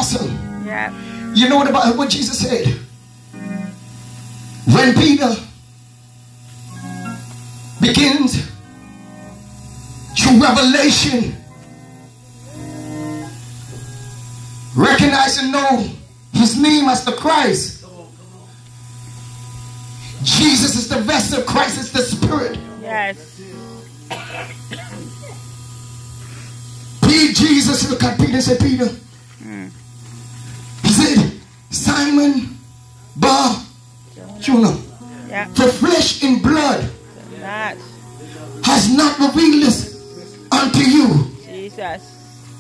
apostle. Yeah. You know what Jesus said? When Peter begins through revelation, recognize and know his name as the Christ. Jesus is the vessel, Christ is the Spirit. Yes. Jesus looked at Peter and said, Peter, he said, Simon Bar Jonah, Yeah. for flesh and blood That. has not revealed this unto you, Jesus.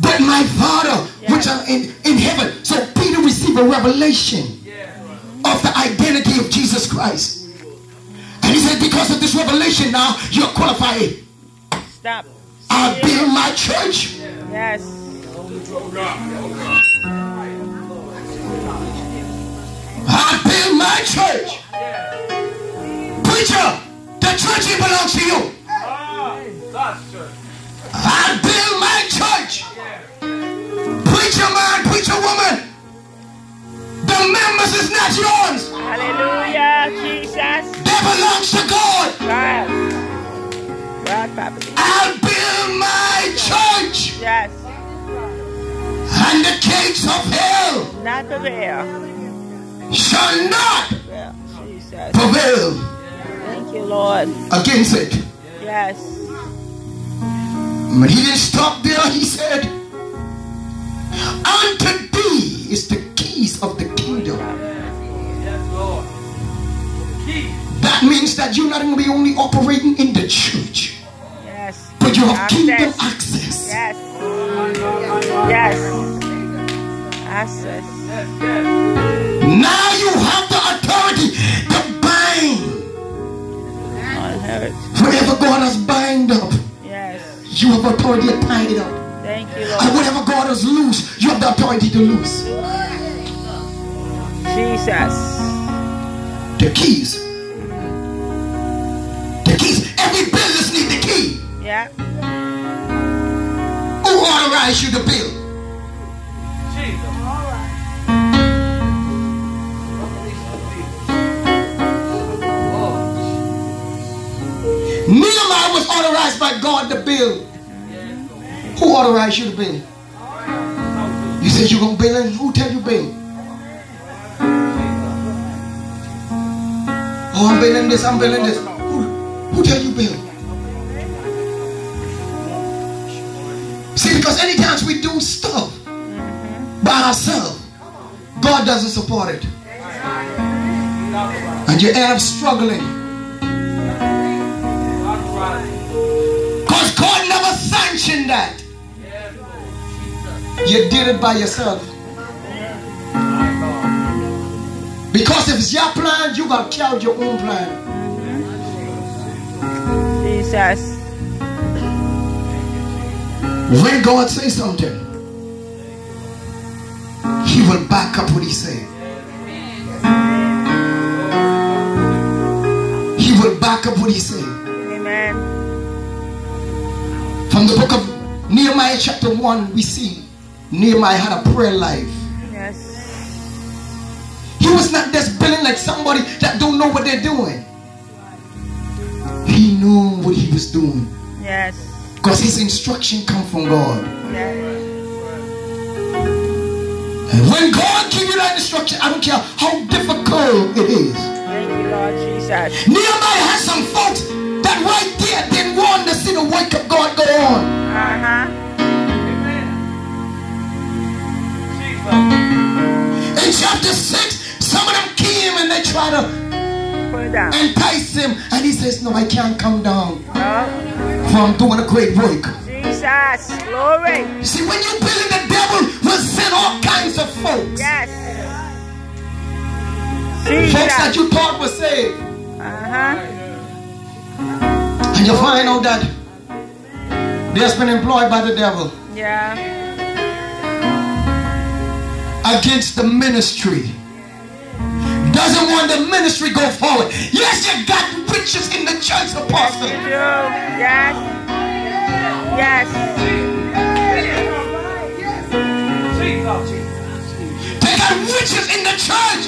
but my Father which are in heaven. So Peter received a revelation of the identity of Jesus Christ. And he said, because of this revelation now, you're qualified. Stop. I'll build my church. Yes. I'll build my church. Preacher, the church belongs to you. I'll build my church. Preacher man, preacher woman, the members is not yours. Hallelujah, Jesus. They belongs to God. God. God, Papa. I'll build my church. Yes. And the gates of hell Not prevail. shall not Yeah. Jesus. prevail Thank you, Lord. against it. Yes. But he didn't stop there. He said, unto thee is the keys of the kingdom. That means that you're not going to be only operating in the church, Yes. but you have Access. kingdom access. Yes. Yes. Access. Now you have the authority to bind Unheard. whatever God has bind up. Yes. You have authority to tie it up. Thank you, And Lord. whatever God has loose, you have the authority to loose. Jesus. The keys. The keys. Every business needs the key. Yeah. Who authorized you to build? Nehemiah was authorized by God to build. Who authorized you to build? You said you're going to build, and who tell you build? Oh, I'm building this, I'm building this. Who tell you build? See, because any times we do stuff by ourselves, God doesn't support it. And you end up struggling. Because God never sanctioned that. You did it by yourself. Because if it's your plan, you got to carry your own plan. Jesus. When God says something, He will back up what He said. He will back up what He said. Amen. From the book of Nehemiah chapter 1, we see Nehemiah had a prayer life. Yes. He was not just building like somebody that don't know what they're doing. He knew what he was doing. Yes. Because his instruction come from God. Yes. And when God gives you that instruction, I don't care how difficult it is. Thank you, Lord Jesus. Nehemiah had some folks that right there didn't want to see the work of God go on. Uh-huh. In chapter 6, some of them came and they try to Put it down. entice him. And he says, no, I can't come down. Oh. For I'm doing a great work. Jesus. Glory. See, when you build, the devil will send all kinds of folks. Yes. Folks that Jesus. you thought were saved. Uh-huh. And you find out that they have been employed by the devil Yeah. against the ministry. Doesn't want the ministry go forward. Yes, you got riches in the church, apostle. You do. Yes. Yes. They got witches in the church.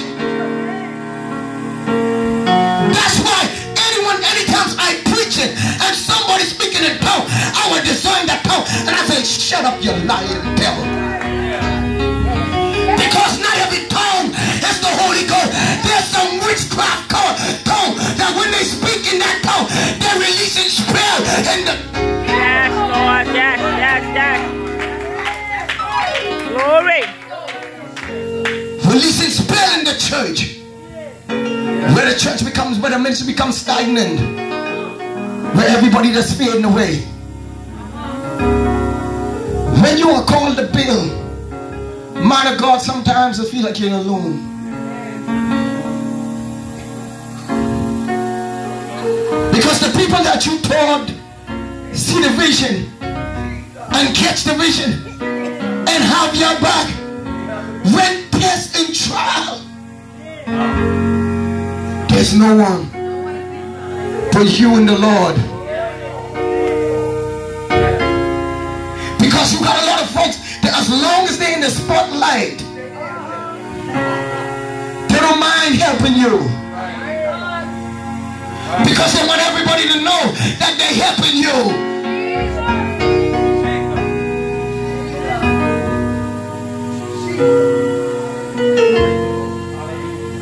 That's why anytime I preach it and somebody speaking in tongue, I will discern that tongue and I say, shut up, you lying devil. Because not every tongue is the Holy Ghost. There's some witchcraft tongue that when they speak in that tongue, they're releasing spell in the... Yes, Lord. Yes. Glory. Releasing spell in the church. Where the church becomes, where the ministry becomes stagnant. Where everybody just fading away. When you are called to build, man of God, sometimes I feel like you're alone. Because the people that you taught see the vision and catch the vision and have your back when test and trial. There's no one but you and the Lord. Because you got a lot of folks that as long as they're in the spotlight, they don't mind helping you. Because they want everybody to know that they're helping you.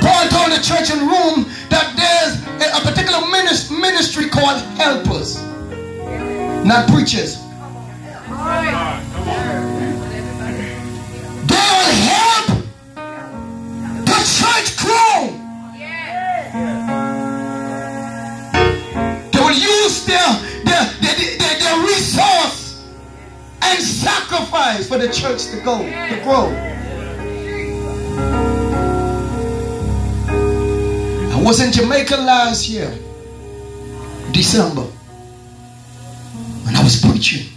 Paul told the church in Rome that there's a particular ministry called helpers, not preachers. They'll help the church grow. They will use their resource and sacrifice for the church to grow. I was in Jamaica last year, December, and I was preaching.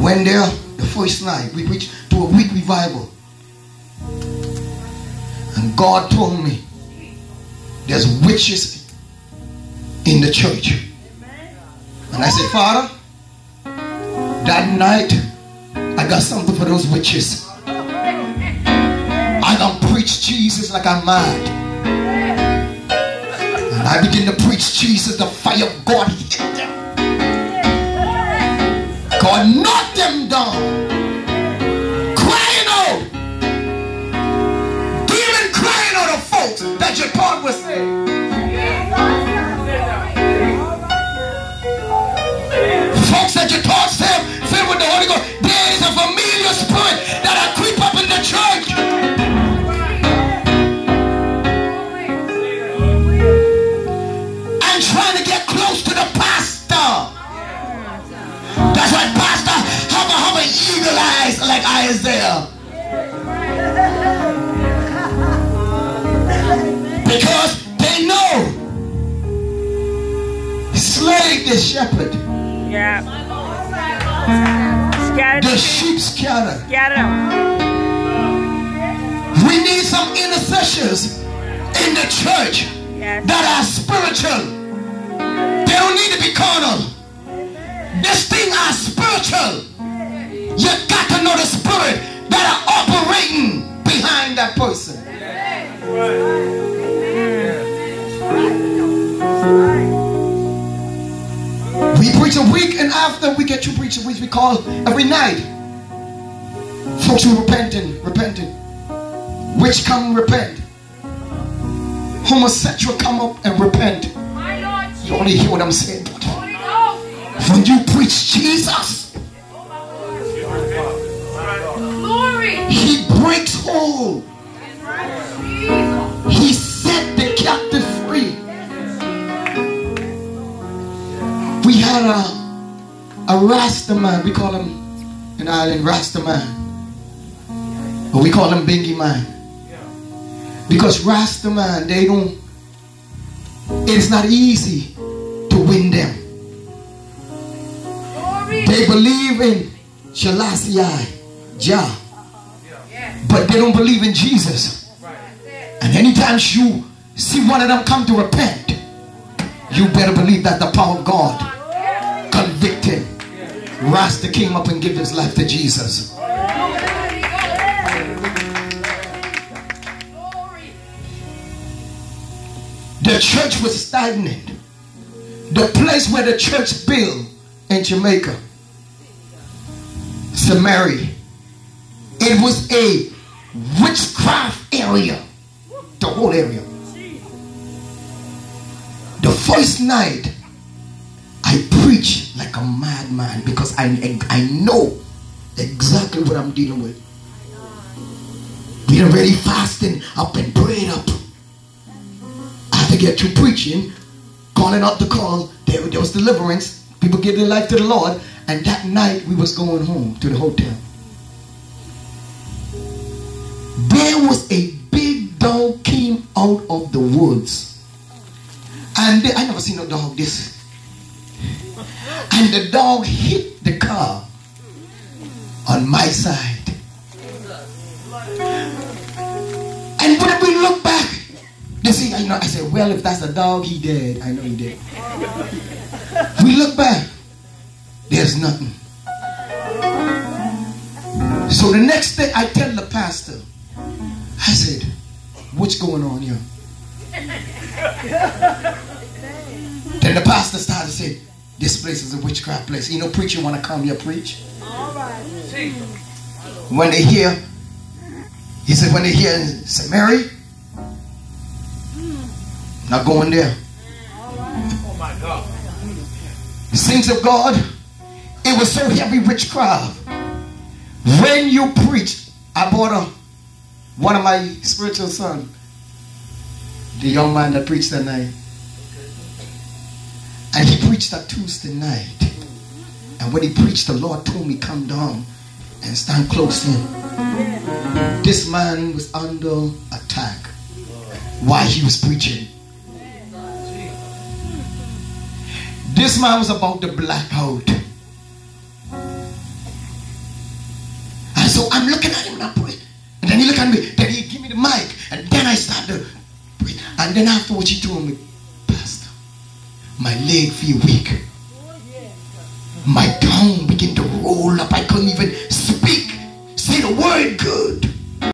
Went there the first night. We preached to a week revival. And God told me there's witches in the church. And I said, Father, that night I got something for those witches. I gonna preach Jesus like I'm mad. And I begin to preach Jesus. The fire of God hit them. God knocked them down. Crying out. Demon crying out of folks that you thought was saved. Folks that you thought saved, filled with the Holy Ghost. There is a familiar spirit that I creep up in the church. And trying to get close to the pastor. That's why pastor have an eagle eyes like Isaiah. Because they know slay the shepherd. Yeah. Scatter the sheep scatter. We need some intercessors in the church that are spiritual. They don't need to be carnal. This thing are spiritual. You got to know the spirit that are operating behind that person. We preach a week, and after we get to preach a week, we call every night folks who repenting. Witch come repent. Homosexual come up and repent. You only hear what I'm saying. When you preach Jesus, He breaks hold. He set the captive free. We had a Rasta man. We call him in Ireland Rasta man, but we call him Bingy man, because Rasta man, they don't. It's not easy to win them. They believe in Selassie, Jah, but they don't believe in Jesus. And anytime you see one of them come to repent, you better believe that the power of God convicted. Rasta came up and gave his life to Jesus. The church was stagnant. The place where the church built in Jamaica, Samaria, it was a witchcraft area. The whole area. The first night I preached like a madman because I know exactly what I'm dealing with. We already fasting up and prayed up. I had to get through preaching, calling out the call. There was deliverance. People gave their life to the Lord. And that night we was going home to the hotel. There was a big dog came out of the woods. And I never seen no dog this. And the dog hit the car on my side. And when we look back, you see, I said, well, if that's a dog, he dead. I know he dead. We look back, there's nothing. So the next day, I tell the pastor, I said, what's going on here? Then the pastor started to say, this place is a witchcraft place. You know, preacher want to come here preach. When they hear, he said, when they hear Samaria, not going there. Oh my God. The saints of God, it was so heavy witchcraft. When you preach, I bought one of my spiritual sons, the young man that preached that night. And he preached that Tuesday night. And when he preached, the Lord told me, come down and stand close to him. This man was under attack while he was preaching. This man was about to black out. And so I'm looking at him and I pray. And then he looked at me. Then he gave me the mic. And then I started to pray. And then afterwards he told me, Pastor, my leg feel weak. My tongue began to roll up. I couldn't even speak. Say the word good.